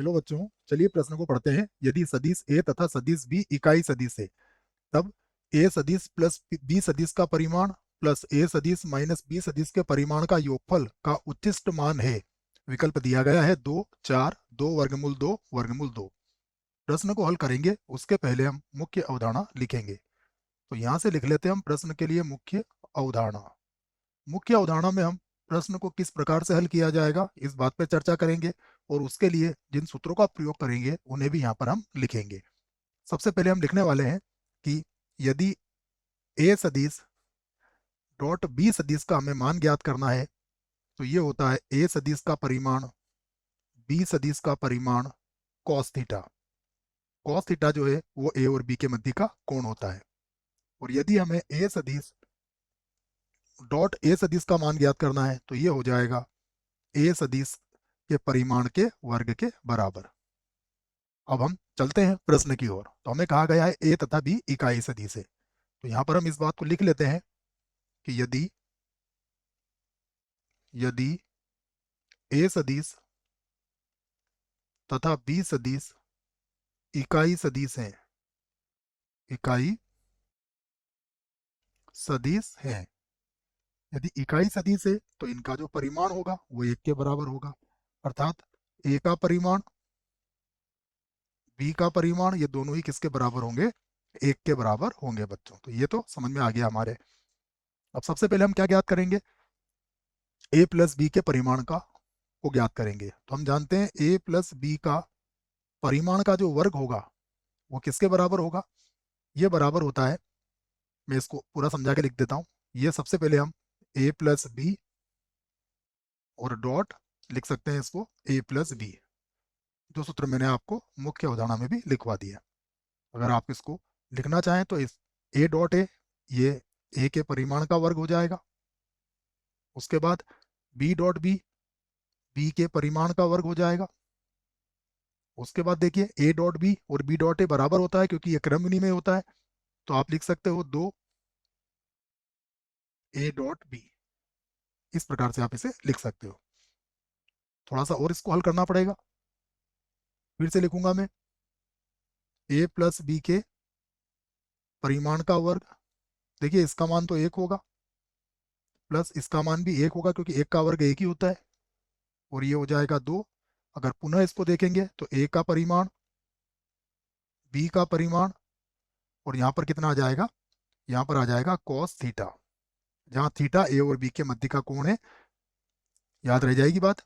Hello बच्चों, चलिए प्रश्न को पढ़ते हैं। यदि सदिश ए तथा सदिश बी इकाई सदिश है, तब ए सदिश प्लस बी सदिश का परिमाण प्लस ए सदिश माइनस बी सदिश के परिमाण का योगफल का उच्चिष्ट मान है। विकल्प दिया गया है 2, 4, 2 वर्गमूल 2 वर्गमूल 2। प्रश्न को हल करेंगे उसके पहले हम मुख्य अवधारणा लिखेंगे। तो यहाँ से लिख लेते हैं हम प्रश्न के लिए मुख्य अवधारणा। मुख्य अवधारणा में हम प्रश्न को किस प्रकार से हल किया जाएगा इस बात पर चर्चा करेंगे, और उसके लिए जिन सूत्रों का प्रयोग करेंगे उन्हें भी यहाँ पर हम लिखेंगे। सबसे पहले हम लिखने वाले हैं कि यदि ए सदिश डॉट बी सदिश का हमें मान ज्ञात करना है, तो ये होता है ए सदिश का परिमाण बी सदिश का परिमाण कॉस थीटा। कॉस थीटा जो है वो ए और बी के मध्य का कोण होता है। और यदि हमें ए सदिश डॉट ए सदिश का मान ज्ञात करना है, तो ये हो जाएगा ए सदिश के परिमाण के वर्ग के बराबर। अब हम चलते हैं प्रश्न की ओर। तो हमें कहा गया है ए तथा बी इकाई सदिश है, तो यहां पर हम इस बात को लिख लेते हैं कि यदि यदि ए सदिश तथा बी सदिश इकाई सदिश हैं, इकाई सदिश है, यदि इकाई सदिश है तो इनका जो परिमाण होगा वो एक के बराबर होगा। अर्थात ए का परिमाण बी का परिमाण ये दोनों ही किसके बराबर होंगे? एक के बराबर होंगे बच्चों। तो ये तो समझ में आ गया हमारे। अब सबसे पहले हम क्या ज्ञात करेंगे? ए प्लस बी के परिमाण का को ज्ञात करेंगे। तो हम जानते हैं ए प्लस बी का परिमाण का जो वर्ग होगा वो किसके बराबर होगा? ये बराबर होता है, मैं इसको पूरा समझा के लिख देता हूँ। ये सबसे पहले हम ए प्लस बी और डॉट लिख सकते हैं इसको ए प्लस बी, जो सूत्र मैंने आपको मुख्य अवधारणा में भी लिखवा दिया। अगर आप इसको लिखना चाहें तो इस ए डॉट ए, ये ए के परिमाण का वर्ग हो जाएगा। उसके बाद बी डॉट बी, बी के परिमाण का वर्ग हो जाएगा। उसके बाद देखिए ए डॉट बी और बी डॉट ए बराबर होता है क्योंकि ये क्रम विनिमय होता है, तो आप लिख सकते हो 2 ए डॉट बी। इस प्रकार से आप इसे लिख सकते हो। थोड़ा सा और इसको हल करना पड़ेगा। फिर से लिखूंगा मैं ए प्लस बी के परिमाण का वर्ग। देखिए इसका मान तो 1 होगा, प्लस इसका मान भी 1 होगा क्योंकि 1 का वर्ग 1 ही होता है, और ये हो जाएगा 2। अगर पुनः इसको देखेंगे तो ए का परिमाण, बी का परिमाण, और यहाँ पर कितना आ जाएगा? यहाँ पर आ जाएगा कॉस थीटा, जहाँ थीटा ए और बी के मध्य का कोण है। याद रह जाएगी बात।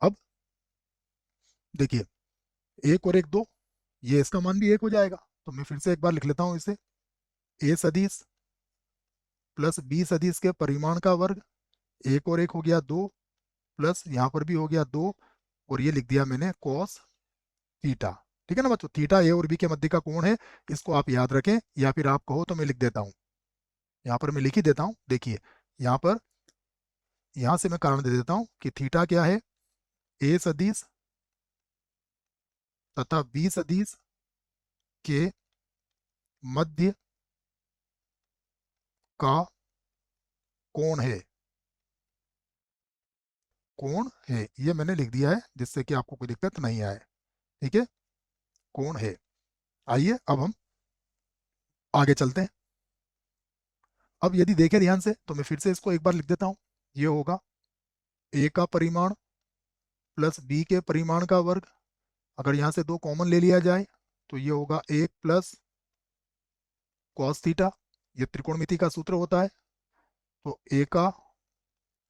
अब देखिए 1 और 1 2, ये इसका मान भी 1 हो जाएगा। तो मैं फिर से एक बार लिख लेता हूँ इसे, ए सदिश प्लस बी सदिश के परिमाण का वर्ग, 1 और 1 हो गया 2, प्लस यहाँ पर भी हो गया 2, और ये लिख दिया मैंने कॉस थीटा। ठीक है ना बच्चों? थीटा ए और बी के मध्य का कोण है, इसको आप याद रखें, या फिर आप कहो तो मैं लिख देता हूँ। यहाँ पर मैं लिख ही देता हूँ। देखिए यहाँ पर, यहाँ से मैं कारण दे देता हूँ कि थीटा क्या है? ए सदिश तथा बी सदिश के मध्य का कोण है। कोण है ये मैंने लिख दिया है जिससे कि आपको कोई दिक्कत नहीं आए। ठीक है, कोण है। आइए अब हम आगे चलते हैं। अब यदि देखें ध्यान से तो मैं फिर से इसको एक बार लिख देता हूँ। ये होगा ए का परिमाण प्लस बी के परिमाण का वर्ग। अगर यहाँ से 2 कॉमन ले लिया जाए तो ये होगा 1 प्लस कॉस थीटा। ये त्रिकोणमिति का सूत्र होता है। तो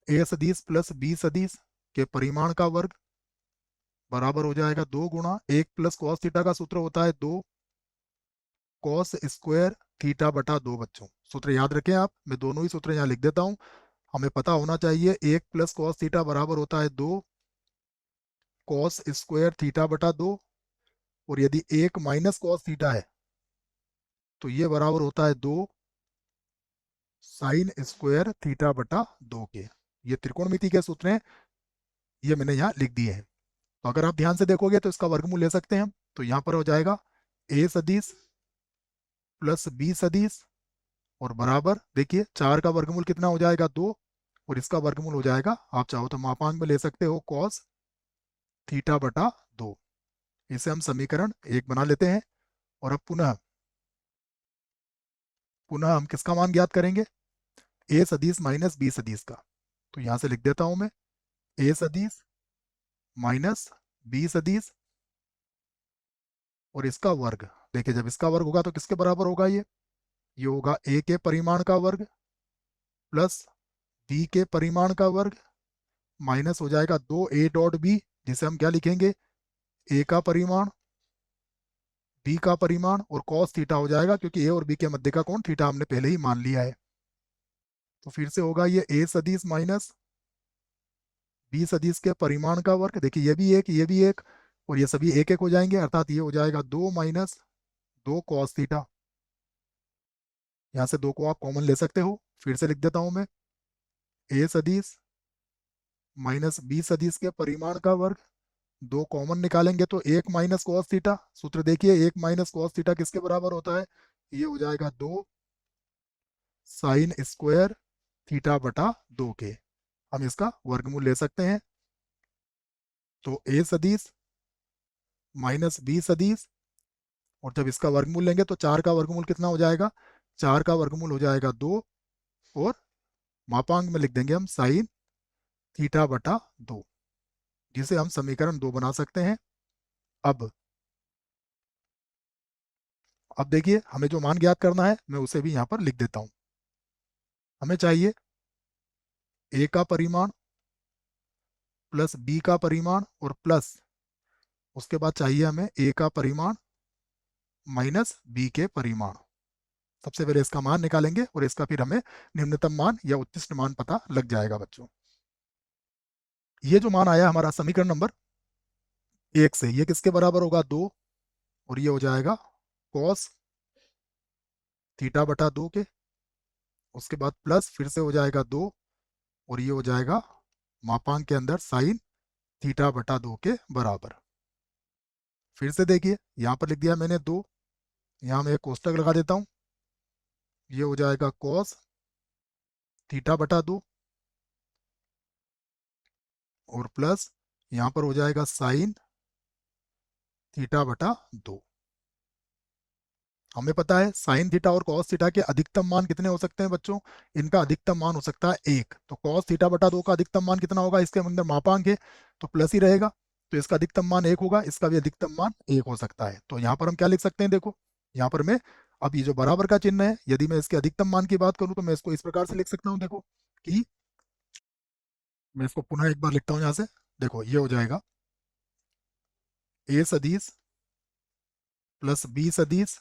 ए सदिश प्लस बी सदिश के परिमाण का वर्ग बराबर हो जाएगा 2 गुणा 1 प्लस कॉस थीटा का सूत्र होता है 2 कॉस स्क्वायर थीटा बटा 2। बच्चों सूत्र याद रखें आप, मैं दोनों ही सूत्र यहाँ लिख देता हूँ। हमें पता होना चाहिए 1 प्लस कॉस थीटा बराबर होता है 2 कॉस स्क्वायर थीटा बटा 2, और यदि 1 माइनस कॉस थीटा है तो ये बराबर होता है 2 साइन स्क्वायर थीटा बटा 2 के। ये त्रिकोणमिति के सूत्र हैं, ये मैंने यहाँ लिख दिए हैं। तो अगर आप ध्यान से देखोगे तो इसका वर्गमूल ले सकते हैं हम। तो यहाँ पर हो जाएगा ए सदिश प्लस बी सदिश, और बराबर देखिए 4 का वर्गमूल कितना हो जाएगा? 2, और इसका वर्गमूल हो जाएगा, आप चाहो तो मापांक में ले सकते हो, कॉस थीटा बटा 2। इसे हम समीकरण 1 बना लेते हैं। और अब पुनः पुनः हम किसका मान ज्ञात करेंगे? ए सदिश माइनस बी सदिश का। तो यहां से लिख देता हूं मैं, ए सदिश माइनस बी सदिश और इसका वर्ग। देखिए, जब इसका वर्ग होगा तो किसके बराबर होगा? ये होगा ए के परिमाण का वर्ग प्लस बी के परिमाण का वर्ग माइनस हो जाएगा 2a.b, जिसे हम क्या लिखेंगे? ए का परिमाण, बी का परिमाण और कॉस थीटा हो जाएगा, क्योंकि ए और बी के मध्य का कोण थीटा हमने पहले ही मान लिया है। तो फिर से होगा ये ए सदिश माइनस बी सदिश के परिमाण का वर्ग। देखिए, ये भी एक, ये भी एक, और ये सभी एक एक हो जाएंगे, अर्थात ये हो जाएगा 2 माइनस 2 कॉस थीटा। यहाँ से 2 को आप कॉमन ले सकते हो। फिर से लिख देता हूं मैं, ए सदिश माइनस बी सदिश के परिमाण का वर्ग। 2 कॉमन निकालेंगे तो 1 माइनस कॉस थीटा। सूत्र देखिए, 1 माइनस कॉस थीटा किसके बराबर होता है? ये हो जाएगा 2 साइन स्क्वायर थीटा बटा 2 के। हम इसका वर्गमूल ले सकते हैं। तो ए सदिश माइनस बी सदिश, और जब इसका वर्गमूल लेंगे तो 4 का वर्गमूल कितना हो जाएगा? 4 का वर्गमूल हो जाएगा 2, और मापांक में लिख देंगे हम साइन थीटा बटा 2, जिसे हम समीकरण 2 बना सकते हैं। अब अब देखिए, हमें जो मान ज्ञात करना है मैं उसे भी यहाँ पर लिख देता हूँ। हमें चाहिए ए का परिमाण प्लस बी का परिमाण और प्लस उसके बाद चाहिए हमें ए का परिमाण माइनस बी के परिमाण। सबसे पहले इसका मान निकालेंगे और इसका फिर हमें निम्नतम मान या उत्कृष्ट मान पता लग जाएगा बच्चों। ये जो मान आया हमारा समीकरण नंबर 1 से, ये किसके बराबर होगा? 2, और ये हो जाएगा कॉस थीटा बटा 2 के। उसके बाद प्लस फिर से हो जाएगा 2, और ये हो जाएगा मापांक के अंदर साइन थीटा बटा 2 के बराबर। फिर से देखिए, यहाँ पर लिख दिया मैंने 2, यहाँ मैं एक कोष्टक लगा देता हूँ। ये हो जाएगा कॉस थीटा बटा 2 और प्लस यहाँ पर हो जाएगा साइन थीटा बटा 2। हमें पता है साइन थीटा और कॉस थीटा के अधिकतम मान कितने हो सकते हैं बच्चों? इनका अधिकतम मान हो सकता है 1। तो कॉस थीटा बटा 2 का अधिकतम मान कितना होगा? इसके अंदर मापांक है तो प्लस ही रहेगा, तो इसका अधिकतम मान 1 होगा, इसका भी अधिकतम मान 1 हो सकता है। तो यहाँ पर हम क्या लिख सकते हैं? देखो, यहाँ पर मैं, अब ये जो बराबर का चिन्ह है, यदि मैं इसके अधिकतम मान की बात करूँ तो मैं इसको इस प्रकार से लिख सकता हूँ। देखो कि मैं इसको पुनः एक बार लिखता हूँ यहाँ से। देखो, ये हो जाएगा ए सदिश प्लस बी सदिश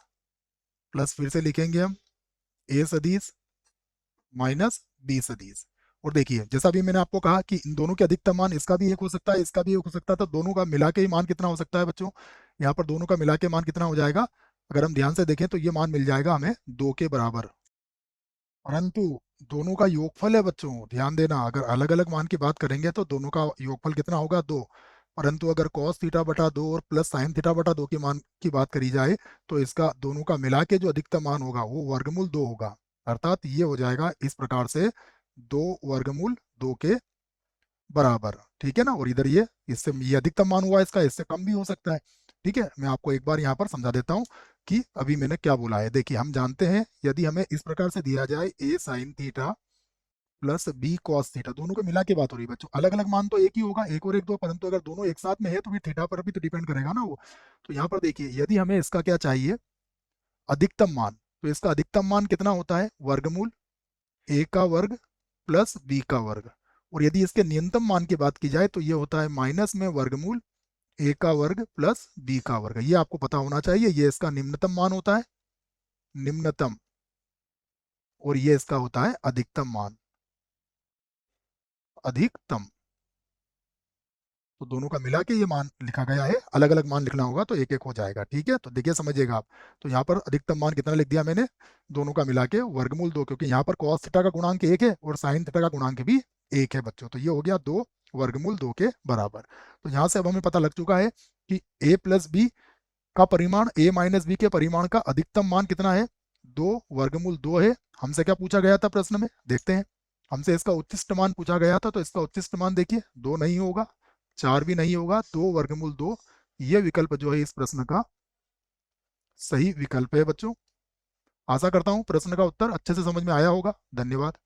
प्लस फिर से लिखेंगे हम ए सदिश माइनस बी सदिश। और देखिए, जैसा भी मैंने आपको कहा कि इन दोनों के अधिकतम मान, इसका भी एक हो सकता है, इसका भी एक हो सकता है, तो दोनों का मिला के ही मान कितना हो सकता है बच्चों? यहाँ पर दोनों का मिला के मान कितना हो जाएगा? अगर हम ध्यान से देखें तो ये मान मिल जाएगा हमें 2 के बराबर। परंतु दोनों का योगफल है बच्चों, ध्यान देना, अगर अलग अलग मान की बात करेंगे तो दोनों का योगफल कितना होगा? 2। परंतु अगर cos थीटा बटा 2 और प्लस साइन थीटा बटा 2 के मान की बात करी जाए तो इसका दोनों का मिला के जो अधिकतम मान होगा वो वर्गमूल 2 होगा। अर्थात ये हो जाएगा इस प्रकार से 2 वर्गमूल 2 के बराबर। ठीक है ना? और इधर ये अधिकतम मान हुआ इसका, इससे कम भी हो सकता है। ठीक है, मैं आपको एक बार यहाँ पर समझा देता हूँ कि अभी मैंने क्या बोला है। देखिए, हम जानते हैं यदि हमें इस प्रकार से दिया जाए A sin theta plus B cos theta, दोनों को मिला के बात हो रही है बच्चों, अलग अलग मान तो एक ही होगा, एक और एक दो, परंतु अगर दोनों एक साथ में है तो फिर थीटा पर भी तो डिपेंड करेगा ना वो। तो यहाँ पर देखिए, यदि हमें इसका क्या चाहिए? अधिकतम मान। तो इसका अधिकतम मान कितना होता है? वर्गमूल ए का वर्ग प्लस बी का वर्ग। और यदि इसके न्यूनतम मान की बात की जाए तो ये होता है माइनस में वर्गमूल ए का वर्ग प्लस बी का वर्ग। ये आपको पता होना चाहिए, ये इसका निम्नतम मान होता है, निम्नतम, और ये इसका होता है अधिकतम मान, अधिकतम। तो दोनों का मिला के ये मान लिखा गया है, अलग अलग मान लिखना होगा तो एक एक हो जाएगा। ठीक है, तो देखिए, समझिएगा आप। तो यहाँ पर अधिकतम मान कितना लिख दिया मैंने? दोनों का मिला के वर्गमूल 2, क्योंकि यहाँ पर cos थीटा का गुणांक 1 है और sin थीटा का गुणांक भी 1 है बच्चों। तो ये हो गया 2 वर्गमूल 2 के बराबर। तो यहाँ से अब हमें पता लग चुका है कि a प्लस बी का परिमाण a माइनस बी के परिमाण का अधिकतम मान कितना है? 2 वर्गमूल 2 है। हमसे क्या पूछा गया था प्रश्न में? देखते हैं। हमसे इसका उच्चिष्ट मान पूछा गया था, तो इसका उच्चिष्ट मान देखिए 2 नहीं होगा, 4 भी नहीं होगा, 2 वर्गमूल 2 यह विकल्प जो है इस प्रश्न का सही विकल्प है बच्चों। आशा करता हूं प्रश्न का उत्तर अच्छे से समझ में आया होगा। धन्यवाद।